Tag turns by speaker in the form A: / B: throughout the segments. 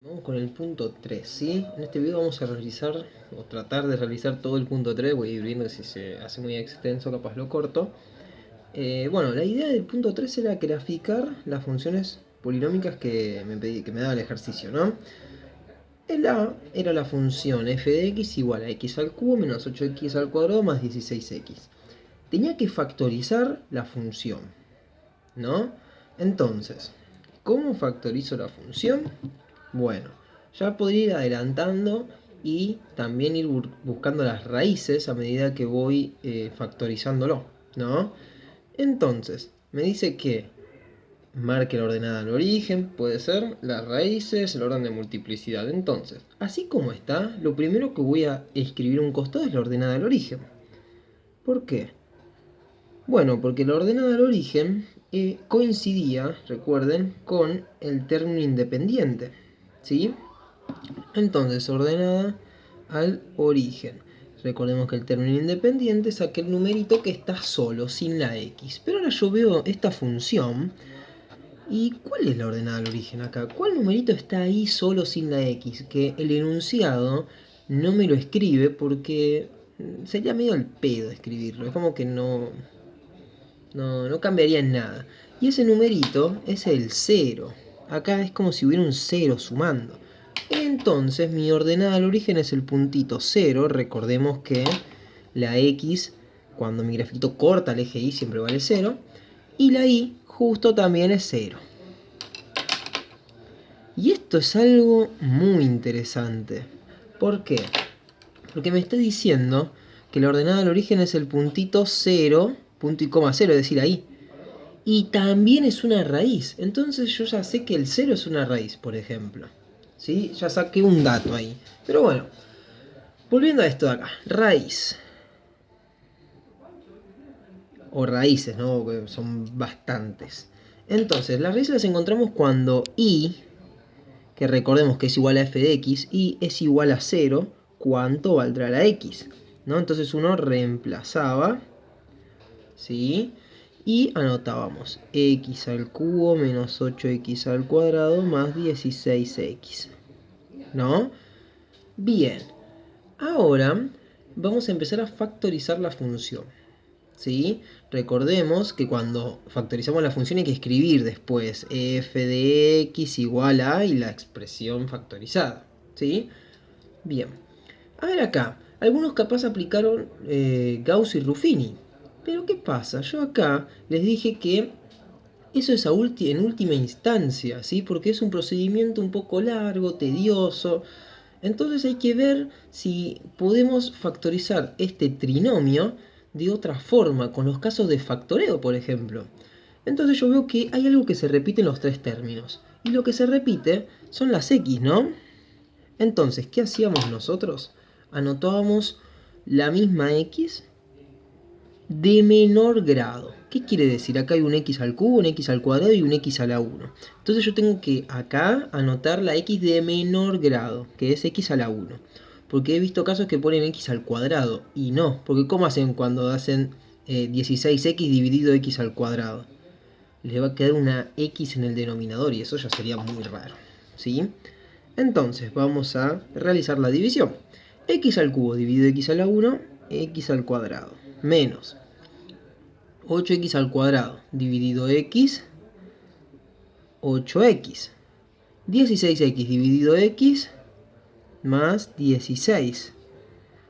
A: Vamos con el punto 3, ¿sí? En este video vamos a realizar, o tratar de realizar todo el punto 3. Voy a ir viendo si se hace muy extenso, capaz lo corto. Bueno, la idea del punto 3 era graficar las funciones polinómicas que me daba el ejercicio, ¿no? El A era la función f de x igual a x al cubo menos 8x al cuadrado más 16x. Tenía que factorizar la función, ¿no? Entonces, ¿cómo factorizo la función? Bueno, ya podría ir adelantando y también ir buscando las raíces a medida que voy factorizándolo, ¿no? Entonces, me dice que marque la ordenada al origen, puede ser, las raíces, el orden de multiplicidad. Entonces, así como está, lo primero que voy a escribir a un costado es la ordenada al origen. ¿Por qué? Bueno, porque la ordenada al origen coincidía, recuerden, con el término independiente, ¿sí? Entonces, ordenada al origen. Recordemos que el término independiente es aquel numerito que está solo, sin la x. Pero ahora yo veo esta función. ¿Y cuál es la ordenada al origen acá? ¿Cuál numerito está ahí solo sin la x? Que el enunciado no me lo escribe porque sería medio el pedo escribirlo. Es como que no cambiaría en nada. Y ese numerito es el 0. Acá es como si hubiera un 0 sumando. Entonces mi ordenada al origen es el puntito 0. Recordemos que la x, cuando mi grafito corta el eje y siempre vale 0. Y la y justo también es 0. Y esto es algo muy interesante. ¿Por qué? Porque me está diciendo que la ordenada al origen es el puntito 0, punto y coma 0, es decir, ahí. Y también es una raíz. Entonces yo ya sé que el 0 es una raíz, por ejemplo. ¿Sí? Ya saqué un dato ahí. Pero bueno, volviendo a esto de acá. Raíz. O raíces, ¿no? Que son bastantes. Entonces, las raíces las encontramos cuando y, que recordemos que es igual a f de x, y es igual a 0, ¿cuánto valdrá la x? ¿No? Entonces uno reemplazaba, ¿sí? Y anotábamos x al cubo menos 8x al cuadrado más 16x, ¿no? Bien, ahora vamos a empezar a factorizar la función, ¿sí? Recordemos que cuando factorizamos la función hay que escribir después f de x igual a y la expresión factorizada, ¿sí? Bien, a ver acá, algunos capaz aplicaron Gauss y Ruffini. Pero ¿qué pasa? Yo acá les dije que eso es en última instancia, ¿sí? Porque es un procedimiento un poco largo, tedioso. Entonces hay que ver si podemos factorizar este trinomio de otra forma, con los casos de factoreo, por ejemplo. Entonces yo veo que hay algo que se repite en los tres términos. Y lo que se repite son las x, ¿no? Entonces, ¿qué hacíamos nosotros? Anotábamos la misma x de menor grado. ¿Qué quiere decir? Acá hay un x al cubo, un x al cuadrado y un x a la 1. Entonces yo tengo que acá anotar la x de menor grado, que es x a la 1. Porque he visto casos que ponen x al cuadrado y no. Porque ¿cómo hacen cuando hacen 16x dividido x al cuadrado? Les va a quedar una x en el denominador y eso ya sería muy raro, ¿sí? Entonces vamos a realizar la división. X al cubo dividido x a la 1, x al cuadrado, menos 8x al cuadrado dividido x, 8x. 16x dividido x más 16.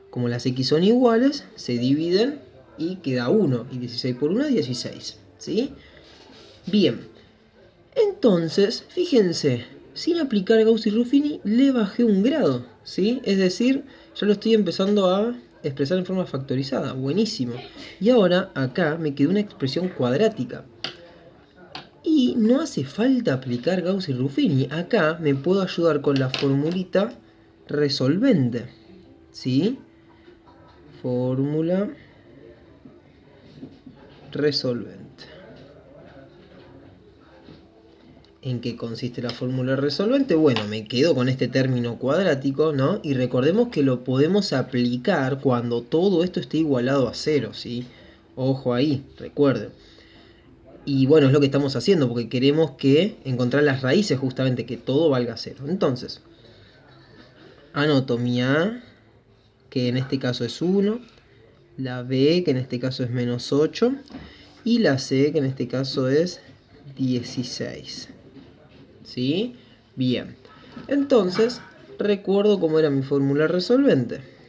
A: Como las x son iguales, se dividen y queda 1. Y 16 por 1 es 16. ¿Sí? Bien. Entonces, fíjense, sin aplicar Gauss y Ruffini, le bajé un grado, ¿sí? Es decir, ya lo estoy empezando a expresar en forma factorizada. Buenísimo. Y ahora, acá, me quedó una expresión cuadrática. Y no hace falta aplicar Gauss y Ruffini. Acá me puedo ayudar con la formulita resolvente, ¿sí? Fórmula resolvente. ¿En qué consiste la fórmula resolvente? Bueno, me quedo con este término cuadrático, ¿no? Y recordemos que lo podemos aplicar cuando todo esto esté igualado a 0, ¿sí? Ojo ahí, recuerden. Y bueno, es lo que estamos haciendo, porque queremos que encontrar las raíces justamente, que todo valga 0. Entonces, anoto mi A, que en este caso es 1, la B, que en este caso es menos 8, y la C, que en este caso es 16. ¿Sí? Bien. Entonces, recuerdo cómo era mi fórmula resolvente.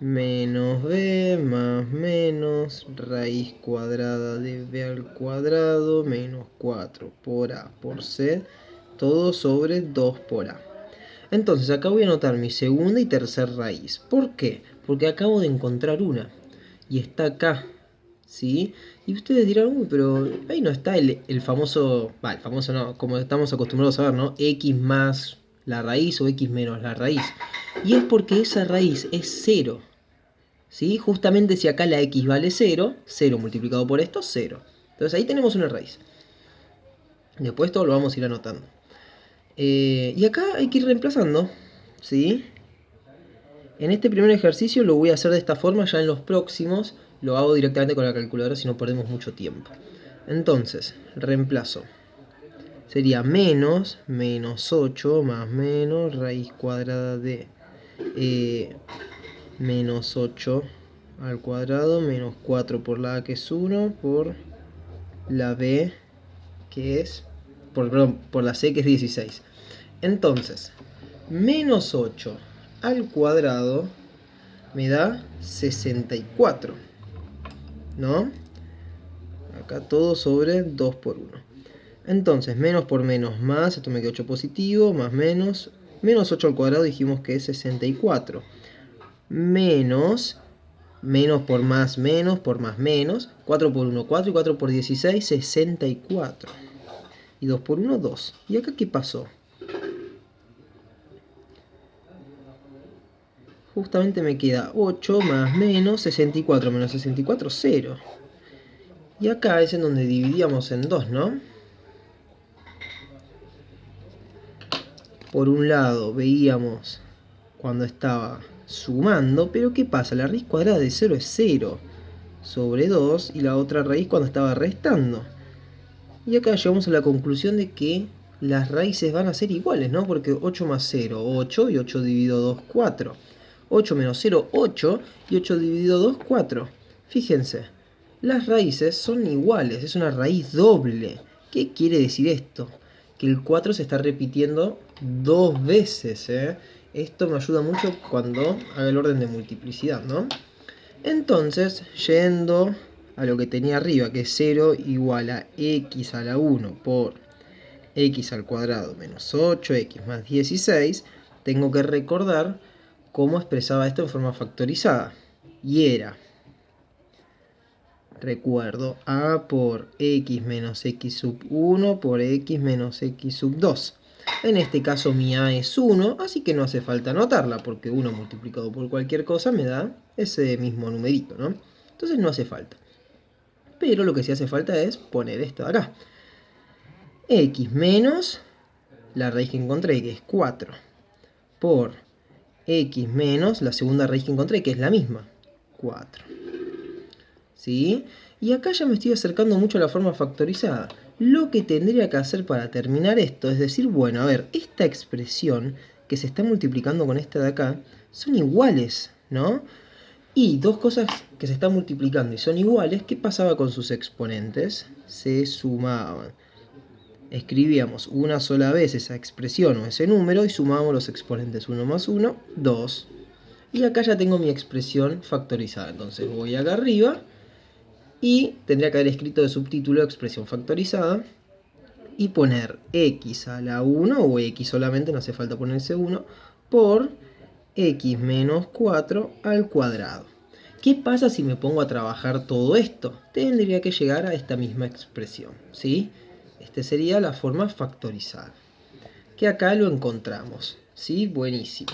A: Menos b más menos raíz cuadrada de b al cuadrado menos 4 por a por c, todo sobre 2 por a. Entonces acá voy a anotar mi segunda y tercera raíz. ¿Por qué? Porque acabo de encontrar una y está acá, ¿sí? Y ustedes dirán, uy, pero ahí no está el famoso, el famoso no, como estamos acostumbrados a ver, ¿no? X más la raíz o X menos la raíz. Y es porque esa raíz es 0. ¿Sí? Justamente si acá la x vale 0, 0 multiplicado por esto, 0. Entonces ahí tenemos una raíz. Después todo lo vamos a ir anotando. Y acá hay que ir reemplazando, ¿sí? En este primer ejercicio lo voy a hacer de esta forma, ya en los próximos lo hago directamente con la calculadora si no perdemos mucho tiempo. Entonces, reemplazo. Sería menos 8 más menos raíz cuadrada de menos 8 al cuadrado menos 4 por la A, que es 1, por la B, que es, por la C, que es 16. Entonces, menos 8 al cuadrado me da 64, ¿no? Acá todo sobre 2 por 1. Entonces, menos por menos más, esto me queda 8 positivo, más menos 8 al cuadrado dijimos que es 64. Menos por más menos, 4 por 1, 4 y 4 por 16, 64. Y 2 por 1, 2. ¿Y acá qué pasó? Justamente me queda 8 más menos 64 menos 64, 0. Y acá es en donde dividíamos en 2, ¿no? Por un lado veíamos cuando estaba sumando, pero ¿qué pasa? La raíz cuadrada de 0 es 0 sobre 2 y la otra raíz cuando estaba restando. Y acá llegamos a la conclusión de que las raíces van a ser iguales, ¿no? Porque 8 más 0, 8, y 8 dividido 2, 4. 8 menos 0, 8, y 8 dividido 2, 4. Fíjense, las raíces son iguales, es una raíz doble. ¿Qué quiere decir esto? Que el 4 se está repitiendo 2 veces, ¿eh? Esto me ayuda mucho cuando haga el orden de multiplicidad, ¿no? Entonces, yendo a lo que tenía arriba, que es 0 igual a x a la 1 por x al cuadrado menos 8x más 16, tengo que recordar cómo expresaba esto en forma factorizada. Y era, recuerdo, a por x menos x sub 1 por x menos x sub 2. En este caso mi a es 1, así que no hace falta anotarla, porque 1 multiplicado por cualquier cosa me da ese mismo numerito, ¿no? Entonces no hace falta. Pero lo que sí hace falta es poner esto de acá. X menos la raíz que encontré, que es 4, por x menos la segunda raíz que encontré, que es la misma, 4. ¿Sí? Y acá ya me estoy acercando mucho a la forma factorizada. Lo que tendría que hacer para terminar esto es decir, bueno, a ver, esta expresión que se está multiplicando con esta de acá son iguales, ¿no? Y dos cosas que se están multiplicando y son iguales, ¿qué pasaba con sus exponentes? Se sumaban. Escribíamos una sola vez esa expresión o ese número y sumábamos los exponentes. 1 más 1, 2. Y acá ya tengo mi expresión factorizada. Entonces voy acá arriba y tendría que haber escrito de subtítulo expresión factorizada y poner x a la 1 o x solamente, no hace falta ponerse 1, por x menos 4 al cuadrado. ¿Qué pasa si me pongo a trabajar todo esto? Tendría que llegar a esta misma expresión, ¿sí? Esta sería la forma factorizada, que acá lo encontramos, ¿sí? Buenísimo.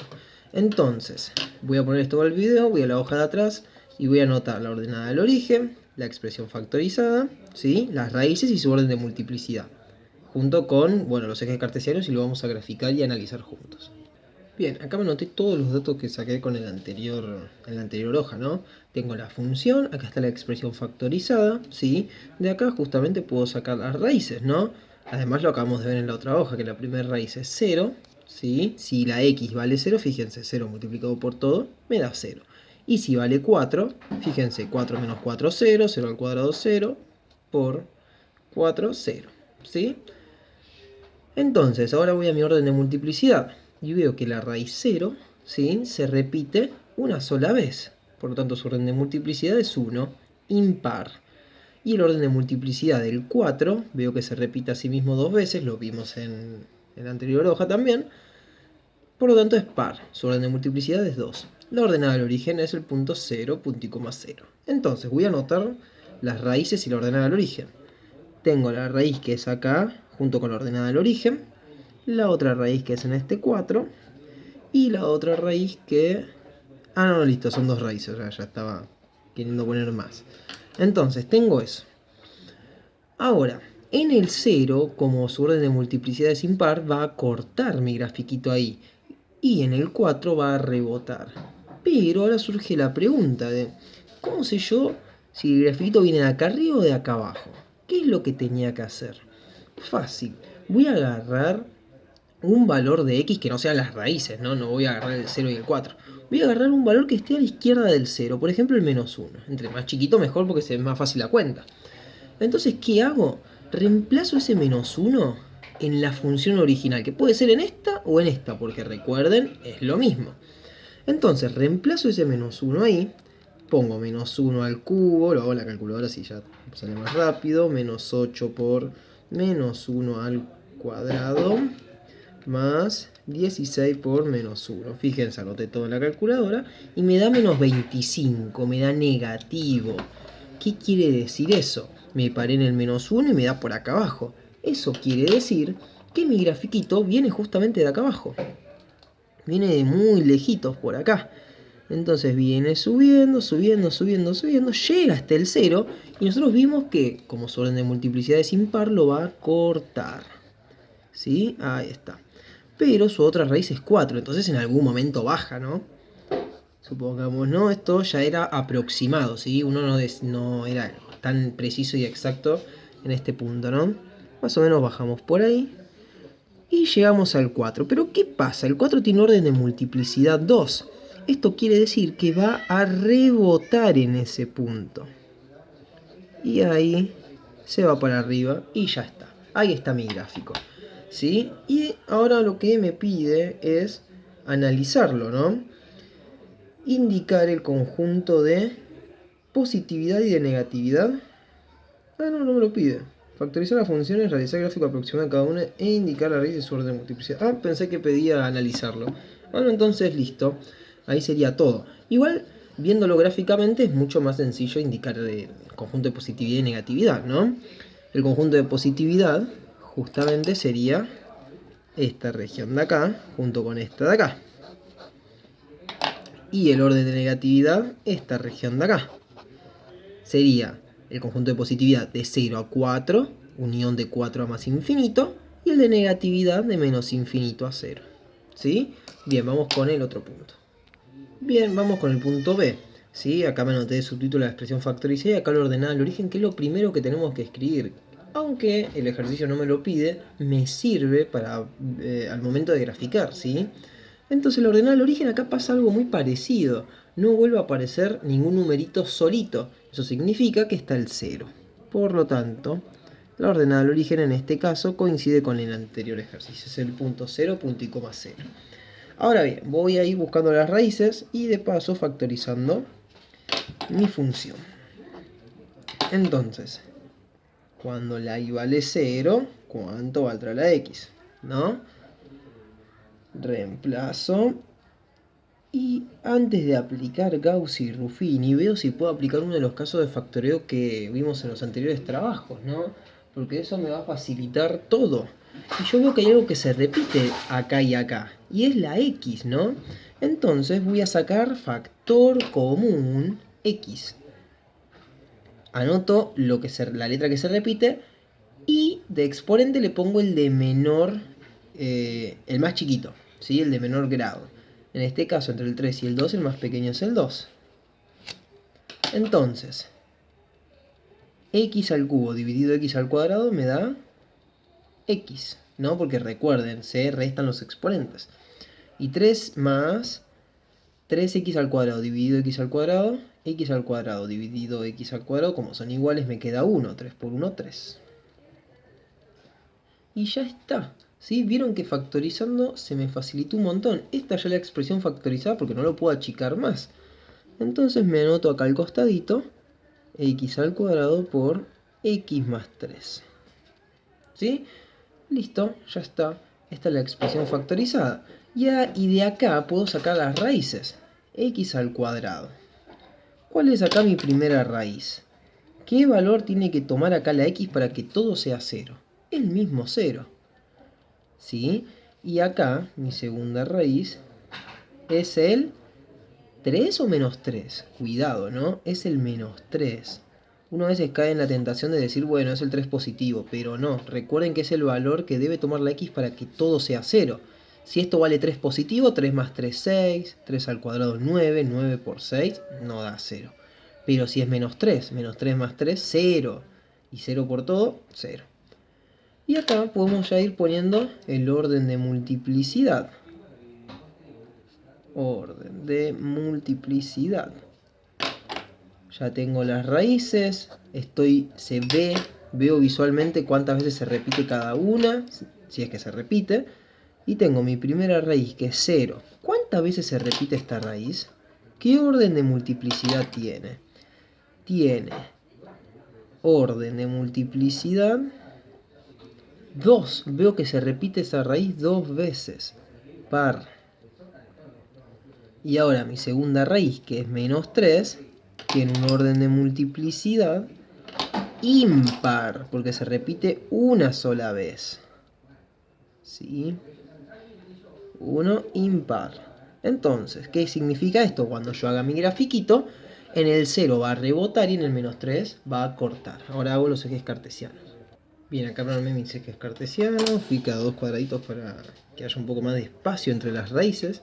A: Entonces, voy a poner esto al video, voy a la hoja de atrás y voy a anotar la ordenada del origen, la expresión factorizada, ¿sí? Las raíces y su orden de multiplicidad, junto con, bueno, los ejes cartesianos, y lo vamos a graficar y analizar juntos. Bien, acá me anoté todos los datos que saqué con en la anterior hoja, ¿no? Tengo la función, acá está la expresión factorizada, ¿sí? De acá justamente puedo sacar las raíces, ¿no? Además lo acabamos de ver en la otra hoja, que la primera raíz es 0, ¿sí? Si la x vale 0, fíjense, 0 multiplicado por todo me da 0. Y si vale 4, fíjense, 4 menos 4, 0, 0 al cuadrado 0, por 4, 0, ¿sí? Entonces, ahora voy a mi orden de multiplicidad y veo que la raíz 0, ¿sí?, se repite una sola vez. Por lo tanto, su orden de multiplicidad es 1, impar. Y el orden de multiplicidad del 4, veo que se repite a sí mismo dos veces, lo vimos en la anterior hoja también. Por lo tanto, es par. Su orden de multiplicidad es 2. La ordenada del origen es el punto 0, punto y coma 0. Entonces, voy a anotar las raíces y la ordenada del origen. Tengo la raíz que es acá, junto con la ordenada del origen, la otra raíz que es en este 4, y la otra raíz que... Ah, no, listo, son dos raíces, ya estaba queriendo poner más. Entonces, tengo eso. Ahora, en el 0, como su orden de multiplicidad es impar, va a cortar mi grafiquito ahí. Y en el 4 va a rebotar. Pero ahora surge la pregunta de, ¿cómo sé yo si el grafiquito viene de acá arriba o de acá abajo? ¿Qué es lo que tenía que hacer? Fácil. Voy a agarrar un valor de x que no sean las raíces, ¿no? No voy a agarrar el 0 y el 4. Voy a agarrar un valor que esté a la izquierda del 0. Por ejemplo, el menos 1. Entre más chiquito mejor porque se ve más fácil la cuenta. Entonces, ¿qué hago? Reemplazo ese menos 1 en la función original, que puede ser en esta o en esta, porque recuerden, es lo mismo. Entonces, reemplazo ese menos 1 ahí, pongo menos 1 al cubo, lo hago en la calculadora si ya sale más rápido, menos 8 por menos 1 al cuadrado, más 16 por menos 1. Fíjense, anoté todo en la calculadora y me da menos 25, me da negativo. ¿Qué quiere decir eso? Me paré en el menos 1 y me da por acá abajo. Eso quiere decir que mi grafiquito viene justamente de acá abajo. Viene de muy lejitos por acá. Entonces viene subiendo, subiendo, subiendo, subiendo, llega hasta el 0 y nosotros vimos que, como su orden de multiplicidad es impar, lo va a cortar. ¿Sí? Ahí está. Pero su otra raíz es 4, entonces en algún momento baja, ¿no? Supongamos, ¿no? Esto ya era aproximado, ¿sí? Uno no era tan preciso y exacto en este punto, ¿no? Más o menos bajamos por ahí y llegamos al 4. Pero ¿qué pasa? El 4 tiene orden de multiplicidad 2. Esto quiere decir que va a rebotar en ese punto. Y ahí se va para arriba y ya está. Ahí está mi gráfico. ¿Sí? Y ahora lo que me pide es analizarlo, ¿no? Indicar el conjunto de positividad y de negatividad. Ah, no me lo pide. Factorizar las funciones, realizar el gráfico aproximado de cada una e indicar la raíz de su orden de multiplicidad. Ah, pensé que pedía analizarlo. Bueno, entonces listo. Ahí sería todo. Igual, viéndolo gráficamente, es mucho más sencillo indicar el conjunto de positividad y negatividad, ¿no? El conjunto de positividad justamente sería esta región de acá junto con esta de acá. Y el orden de negatividad, esta región de acá. Sería el conjunto de positividad de 0 a 4, unión de 4 a más infinito, y el de negatividad de menos infinito a 0. ¿Sí? Bien, vamos con el otro punto. Bien, vamos con el punto B. ¿Sí? Acá me anoté el subtítulo de la expresión factorizada y acá lo ordenada al origen, que es lo primero que tenemos que escribir. Aunque el ejercicio no me lo pide, me sirve para al momento de graficar, ¿sí? Entonces el ordenado al origen acá pasa algo muy parecido. No vuelve a aparecer ningún numerito solito. Eso significa que está el 0. Por lo tanto, la ordenada al origen en este caso coincide con el anterior ejercicio. Es el punto 0, punto y coma 0. Ahora bien, voy a ir buscando las raíces y de paso factorizando mi función. Entonces, cuando la y vale 0, ¿cuánto valdrá la x? ¿No? Reemplazo. Y antes de aplicar Gauss y Ruffini, veo si puedo aplicar uno de los casos de factoreo que vimos en los anteriores trabajos, ¿no? Porque eso me va a facilitar todo. Y yo veo que hay algo que se repite acá y acá, y es la x, ¿no? Entonces voy a sacar factor común x. Anoto la letra que se repite y de exponente le pongo el de menor, el más chiquito, ¿sí? El de menor grado. En este caso, entre el 3 y el 2, el más pequeño es el 2. Entonces, x al cubo dividido x al cuadrado me da x, ¿no? Porque recuerden, se restan los exponentes. Y 3 más 3x al cuadrado dividido x al cuadrado dividido x al cuadrado, como son iguales, me queda 1. 3 por 1, 3. Y ya está. ¿Sí? Vieron que factorizando se me facilitó un montón. Esta ya es la expresión factorizada porque no lo puedo achicar más. Entonces me anoto acá al costadito x al cuadrado por x más 3. ¿Sí? Listo, ya está. Esta es la expresión factorizada. Y de acá puedo sacar las raíces. X al cuadrado. ¿Cuál es acá mi primera raíz? ¿Qué valor tiene que tomar acá la x para que todo sea 0? El mismo 0. ¿Sí? Y acá mi segunda raíz es el 3 o menos 3. Cuidado, ¿no? Es el menos 3. Uno a veces cae en la tentación de decir, bueno, es el 3 positivo, pero no. Recuerden que es el valor que debe tomar la x para que todo sea 0. Si esto vale 3 positivo, 3 más 3, 6. 3 al cuadrado, 9. 9 por 6 no da 0. Pero si es menos 3 más 3, 0. Y 0 por todo, 0. Y acá podemos ya ir poniendo el orden de multiplicidad. Orden de multiplicidad. Ya tengo las raíces, veo visualmente cuántas veces se repite cada una, si es que se repite. Y tengo mi primera raíz, que es 0. ¿Cuántas veces se repite esta raíz? ¿Qué orden de multiplicidad tiene? Tiene orden de multiplicidad 2. Veo que se repite esa raíz 2 veces. Par. Y ahora mi segunda raíz, que es menos 3, tiene un orden de multiplicidad impar, porque se repite una sola vez. ¿Sí? 1 impar. Entonces, ¿qué significa esto? Cuando yo haga mi grafiquito, en el 0 va a rebotar y en el menos 3 va a cortar. Ahora hago los ejes cartesianos. Bien, acá armé mis ejes cartesianos, fui cada dos cuadraditos para que haya un poco más de espacio entre las raíces.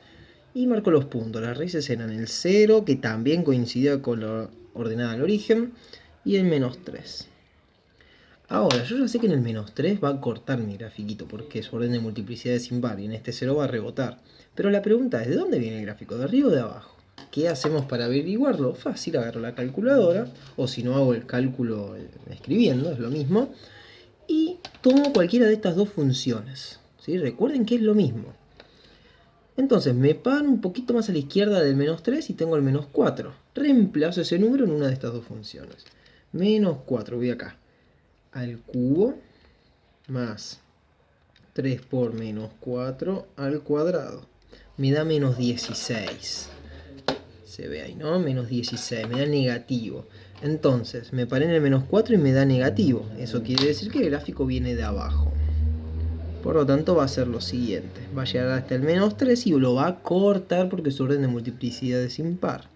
A: Y marco los puntos. Las raíces eran el 0, que también coincidía con la ordenada al origen, y el menos 3. Ahora, yo ya sé que en el menos 3 va a cortar mi grafiquito, porque su orden de multiplicidad es impar, y en este 0 va a rebotar. Pero la pregunta es, ¿de dónde viene el gráfico? ¿De arriba o de abajo? ¿Qué hacemos para averiguarlo? Fácil, agarro la calculadora, o si no hago el cálculo escribiendo, es lo mismo, y tomo cualquiera de estas dos funciones. ¿Sí? Recuerden que es lo mismo. Entonces me paro un poquito más a la izquierda del menos 3 y tengo el menos 4. Reemplazo ese número en una de estas dos funciones. Menos 4, voy acá. Al cubo más 3 por menos 4 al cuadrado. Me da menos 16. Se ve ahí, ¿no? Menos 16, me da negativo. Entonces me paré en el menos 4 y me da negativo. Eso quiere decir que el gráfico viene de abajo. Por lo tanto va a ser lo siguiente. Va a llegar hasta el menos 3 y lo va a cortar porque su orden de multiplicidad es impar.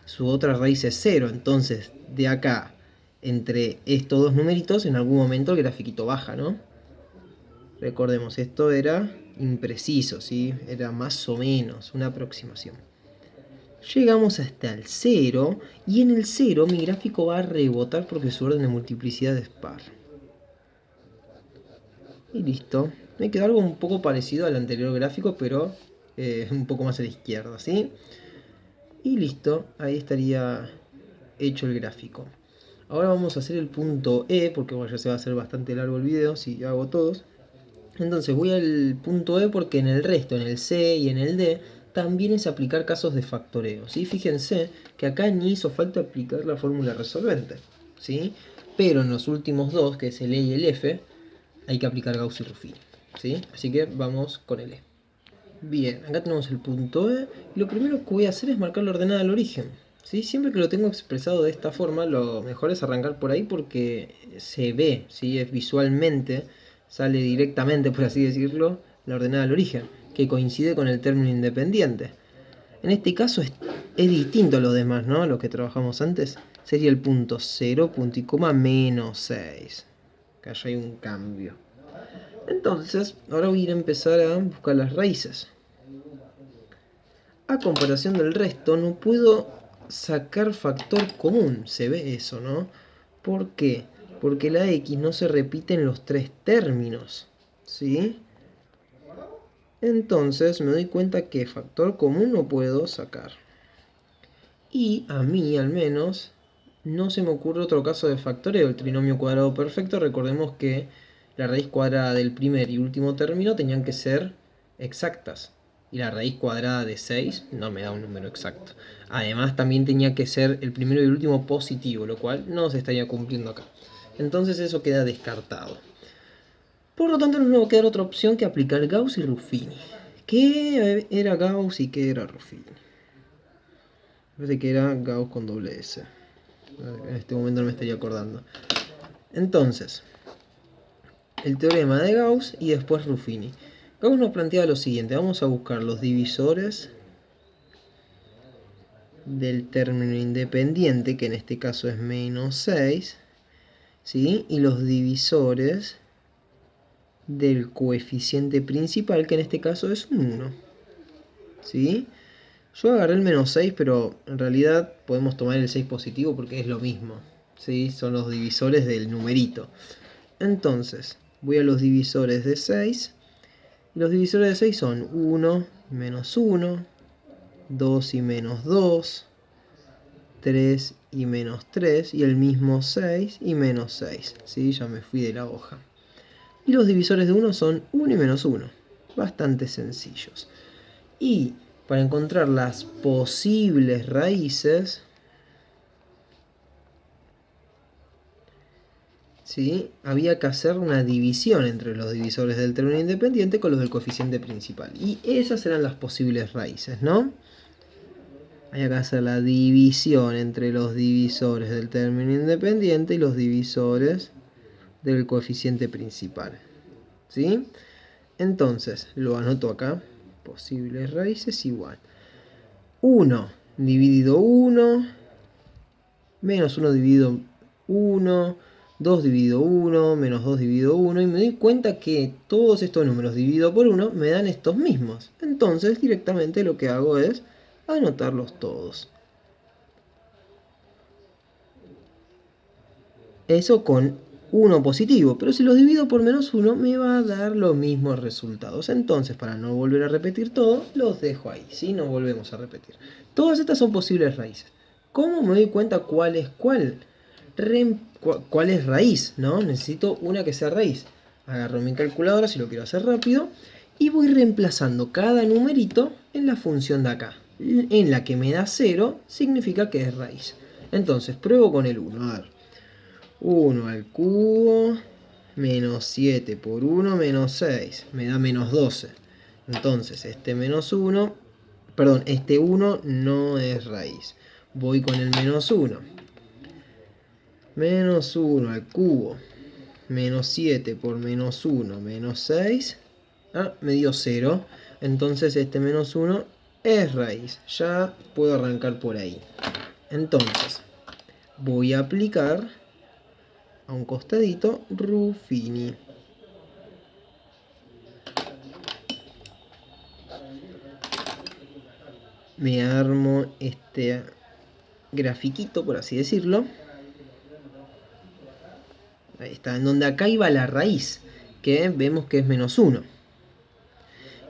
A: Su otra raíz es 0. Entonces de acá, entre estos dos numeritos, en algún momento el grafiquito baja, ¿no? Recordemos, esto era impreciso, ¿sí? Era más o menos una aproximación. Llegamos hasta el 0 y en el 0 mi gráfico va a rebotar porque su orden de multiplicidad es par. Y listo. Me quedó algo un poco parecido al anterior gráfico, pero un poco más a la izquierda, ¿sí? Y listo, ahí estaría hecho el gráfico. Ahora vamos a hacer el punto E, porque bueno, ya se va a hacer bastante largo el video si hago todos. Entonces voy al punto E porque en el resto, en el C y en el D, también es aplicar casos de factoreo, ¿sí? Fíjense que acá ni hizo falta aplicar la fórmula resolvente, ¿sí? Pero en los últimos dos, que es el E y el F, hay que aplicar Gauss y Ruffini, ¿sí? Así que vamos con el E. Bien, acá tenemos el punto E. Y lo primero que voy a hacer es marcar la ordenada al origen, ¿sí? Siempre que lo tengo expresado de esta forma, lo mejor es arrancar por ahí porque se ve, ¿sí? Es visualmente, sale directamente, por así decirlo, la ordenada al origen, que coincide con el término independiente. En este caso es distinto a los demás, ¿no? Los que trabajamos antes. Sería el punto 0, punto y coma, menos 6. Acá ya hay un cambio. Entonces, ahora voy a ir a empezar a buscar las raíces. a comparación del resto, no puedo sacar factor común. Se ve eso, ¿no? ¿Por qué? Porque la x no se repite en los tres términos, ¿sí? Entonces me doy cuenta que factor común no puedo sacar. Y a mí, al menos, no se me ocurre otro caso de factoreo. El trinomio cuadrado perfecto, recordemos que la raíz cuadrada del primer y último término tenían que ser exactas. Y la raíz cuadrada de 6 no me da un número exacto. Además, también tenía que ser el primero y el último positivo, lo cual no se estaría cumpliendo acá. Entonces eso queda descartado. Por lo tanto, no nos va a quedar otra opción que aplicar Gauss y Ruffini. ¿Qué era Gauss y qué era Ruffini? Parece que era Gauss con doble S. En este momento no me estaría acordando. Entonces, el teorema de Gauss y después Ruffini. Gauss nos plantea lo siguiente. Vamos a buscar los divisores del término independiente, que en este caso es menos 6. ¿Sí? Y los divisores del coeficiente principal, que en este caso es un 1. ¿Sí? Yo agarré el menos 6, pero en realidad podemos tomar el 6 positivo porque es lo mismo. ¿Sí? Son los divisores del numerito. Entonces, voy a los divisores de 6. Los divisores de 6 son 1 y menos 1, 2 y menos 2, 3 y menos 3, y el mismo 6 y menos 6. ¿Sí? Ya me fui de la hoja. Y los divisores de 1 son 1 y menos 1. Bastante sencillos. Y para encontrar las posibles raíces, ¿sí? Había que hacer una división entre los divisores del término independiente con los del coeficiente principal. Y esas eran las posibles raíces, ¿no? Había que hacer la división entre los divisores del término independiente y los divisores del coeficiente principal. ¿Sí? Entonces, lo anoto acá. Posibles raíces igual 1 dividido 1, menos 1 dividido 1, 2 dividido 1, menos 2 dividido 1, y me doy cuenta que todos estos números dividido por 1 me dan estos mismos. Entonces directamente lo que hago es anotarlos todos. Eso con 1 positivo, pero si los divido por menos 1 me va a dar los mismos resultados. Entonces, para no volver a repetir todo, los dejo ahí, ¿sí? No volvemos a repetir. Todas estas son posibles raíces. ¿Cómo me doy cuenta cuál es cuál? ¿Cuál es raíz? ¿No? Necesito una que sea raíz. Agarro mi calculadora si lo quiero hacer rápido y voy reemplazando cada numerito en la función de acá. En la que me da 0 significa que es raíz. Entonces, pruebo con el 1. A ver. 1 al cubo menos 7 por 1 menos 6 me da menos 12. Entonces este menos 1, perdón, este 1 no es raíz. Voy con el menos 1. Menos 1 al cubo menos 7 por menos 1 menos 6. Ah, me dio 0. Entonces este menos 1 es raíz. Ya puedo arrancar por ahí. Entonces voy a aplicar a un costadito Ruffini. Me armo este grafiquito, por así decirlo. Ahí está, en donde acá iba la raíz, que vemos que es menos 1.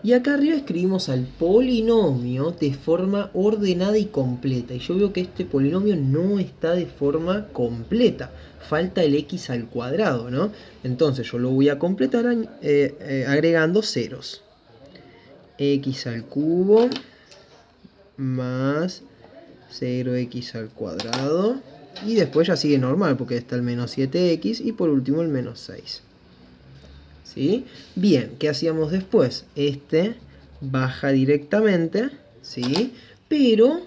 A: Y acá arriba escribimos al polinomio de forma ordenada y completa. Y yo veo que este polinomio no está de forma completa. Falta el x al cuadrado, ¿no? Entonces yo lo voy a completar agregando ceros. X al cubo más 0x al cuadrado. Y después ya sigue normal porque está el menos 7x y por último el menos 6. ¿Sí? Bien, ¿qué hacíamos después? Este baja directamente, ¿sí? Pero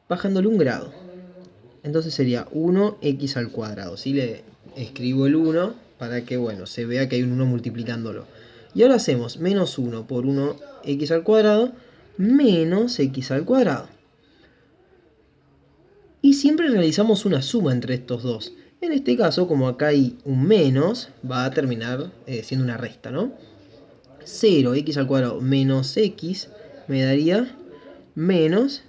A: bajándole un grado. Entonces sería 1x al cuadrado. ¿Sí? Le escribo el 1 para que, bueno, se vea que hay un 1 multiplicándolo. Y ahora hacemos menos 1 por 1x al cuadrado menos x al cuadrado. Y siempre realizamos una suma entre estos dos. En este caso, como acá hay un menos, va a terminar siendo una resta, ¿no? 0x al cuadrado menos x me daría menos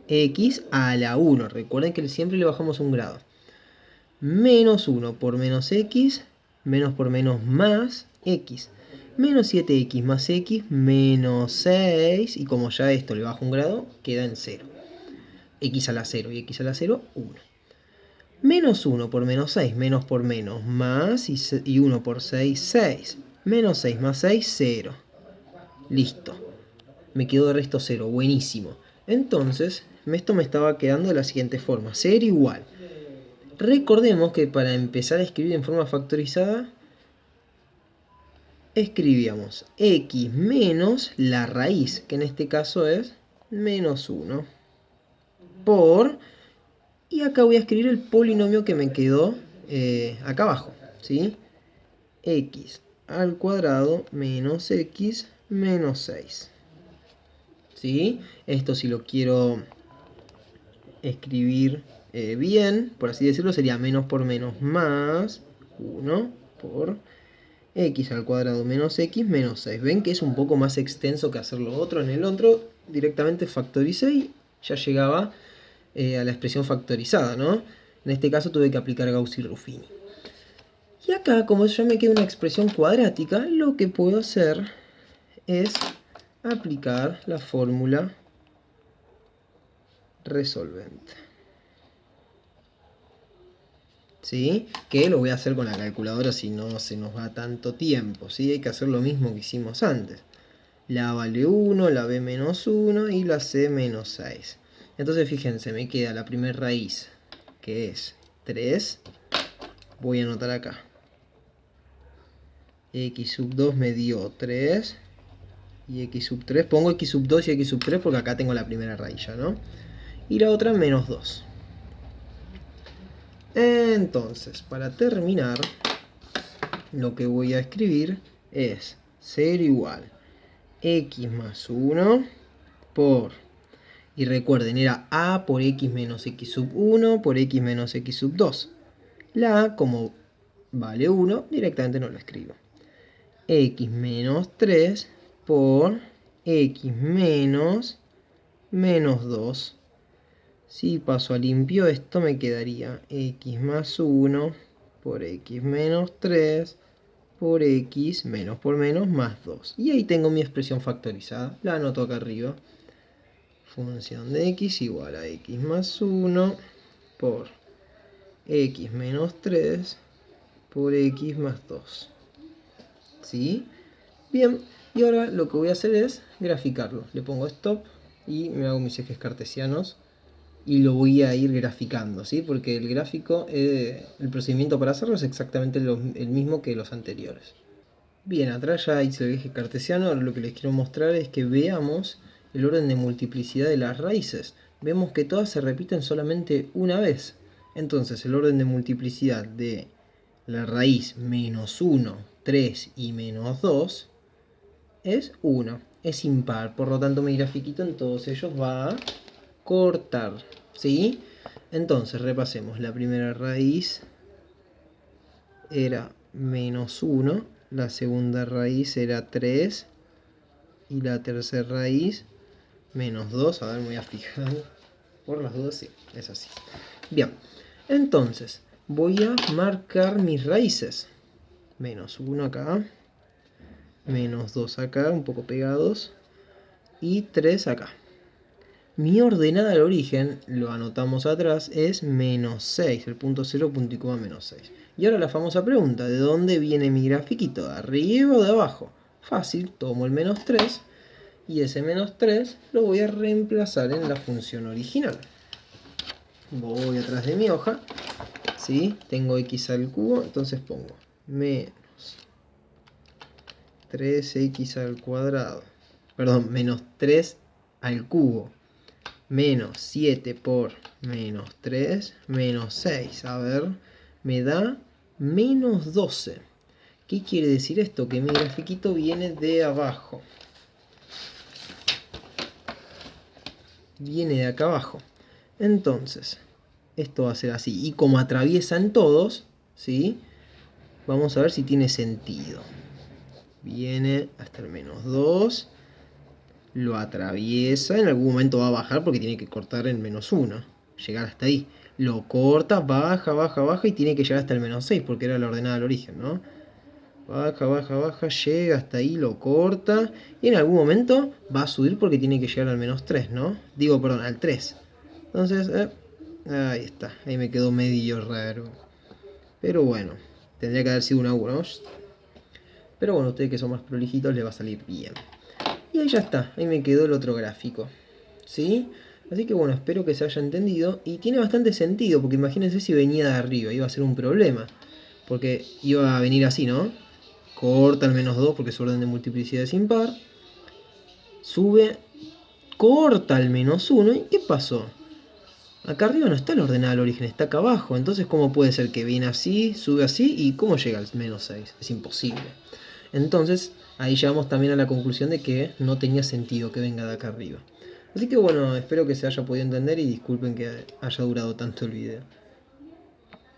A: x a la 1. Recuerden que siempre le bajamos un grado. Menos 1 por menos x, menos por menos más x. Menos 7x más x, menos 6. Y como ya esto le bajo un grado, queda en 0. X a la 0 y x a la 0, 1. Menos 1 por menos 6, menos por menos, más, y 1 por 6, 6. Menos 6 más 6, 0. Listo. Me quedó de resto 0, buenísimo. Entonces, esto me estaba quedando de la siguiente forma. Ser igual. Recordemos que para empezar a escribir en forma factorizada, escribíamos x menos la raíz, que en este caso es menos 1, por... Y acá voy a escribir el polinomio que me quedó acá abajo, ¿sí? X al cuadrado menos x menos 6. ¿Sí? Esto si lo quiero escribir bien, por así decirlo, sería menos por menos más 1 por x al cuadrado menos x menos 6. Ven que es un poco más extenso que hacer lo otro. En el otro directamente factoricé y ya llegaba a la expresión factorizada, ¿no? En este caso tuve que aplicar Gauss y Ruffini. Y acá, como ya me queda una expresión cuadrática, lo que puedo hacer es aplicar la fórmula resolvente. ¿Sí? Que lo voy a hacer con la calculadora si no se nos va tanto tiempo, ¿sí? Hay que hacer lo mismo que hicimos antes. La A vale 1, la B menos 1 y la C menos 6. Entonces fíjense, me queda la primera raíz, que es 3. Voy a anotar acá. X sub 2 me dio 3. Y x sub 3. Pongo x sub 2 y x sub 3 porque acá tengo la primera raíz ya, ¿no? Y la otra menos 2. Entonces, para terminar, lo que voy a escribir es ser igual x más 1 por... Y recuerden, era a por x menos x sub 1 por x menos x sub 2. La a, como vale 1, directamente no la escribo. X menos 3 por x menos 2. Si paso a limpio esto me quedaría x más 1 por x menos 3 por x menos por menos más 2. Y ahí tengo mi expresión factorizada. La anoto acá arriba. Función de x igual a x más 1 por x menos 3 por x más 2. ¿Sí? Bien, y ahora lo que voy a hacer es graficarlo. Le pongo stop y me hago mis ejes cartesianos y lo voy a ir graficando, ¿sí? Porque el gráfico, el procedimiento para hacerlo es exactamente el mismo que los anteriores. Bien, atrás ya hice el eje cartesiano. Ahora lo que les quiero mostrar es que veamos el orden de multiplicidad de las raíces. Vemos que todas se repiten solamente una vez. Entonces el orden de multiplicidad de la raíz menos 1, 3 y menos 2 es 1. Es impar, por lo tanto mi grafiquito en todos ellos va a cortar, ¿sí? Entonces repasemos. La primera raíz era menos 1, la segunda raíz era 3 y la tercera raíz menos 2. A ver, me voy a fijar por las dudas, sí, es así. Bien, entonces voy a marcar mis raíces. Menos 1 acá, menos 2 acá, un poco pegados, y 3 acá. Mi ordenada al origen, lo anotamos atrás, es menos 6, el punto 0, punto y coma menos 6. Y ahora la famosa pregunta, ¿de dónde viene mi grafiquito? ¿De arriba o de abajo? Fácil, tomo el menos 3 y ese menos 3 lo voy a reemplazar en la función original. Voy atrás de mi hoja, ¿sí? Tengo x al cubo, entonces pongo menos 3x al cuadrado, perdón, menos 3 al cubo, menos 7 por menos 3, menos 6, a ver, me da menos 12. ¿Qué quiere decir esto? Que mi grafiquito viene de abajo. Viene de acá abajo. Entonces, esto va a ser así. Y como atraviesan todos, ¿sí? Vamos a ver si tiene sentido. Viene hasta el menos 2. lo atraviesa, en algún momento va a bajar porque tiene que cortar el -1, llegar hasta ahí. Lo corta, baja, baja, baja y tiene que llegar hasta el -6 porque era la ordenada al origen, ¿no? Baja, baja, baja, llega hasta ahí, lo corta y en algún momento va a subir porque tiene que llegar al -3, ¿no? Digo, perdón, al 3. Entonces, ahí está, ahí me quedó medio raro. Pero bueno, tendría que haber sido una 1. Pero bueno, ustedes que son más prolijitos les va a salir bien. Y ahí ya está, ahí me quedó el otro gráfico. ¿Sí? Así que bueno, espero que se haya entendido. Y tiene bastante sentido, porque imagínense si venía de arriba, iba a ser un problema. Porque iba a venir así, ¿no? Corta el -2 porque es orden de multiplicidad es impar. Sube, corta el -1. ¿Y qué pasó? Acá arriba no está el ordenado al origen, está acá abajo. Entonces, ¿cómo puede ser que viene así, sube así y cómo llega al -6? Es imposible. Entonces, ahí llegamos también a la conclusión de que no tenía sentido que venga de acá arriba. Así que bueno, espero que se haya podido entender y disculpen que haya durado tanto el video.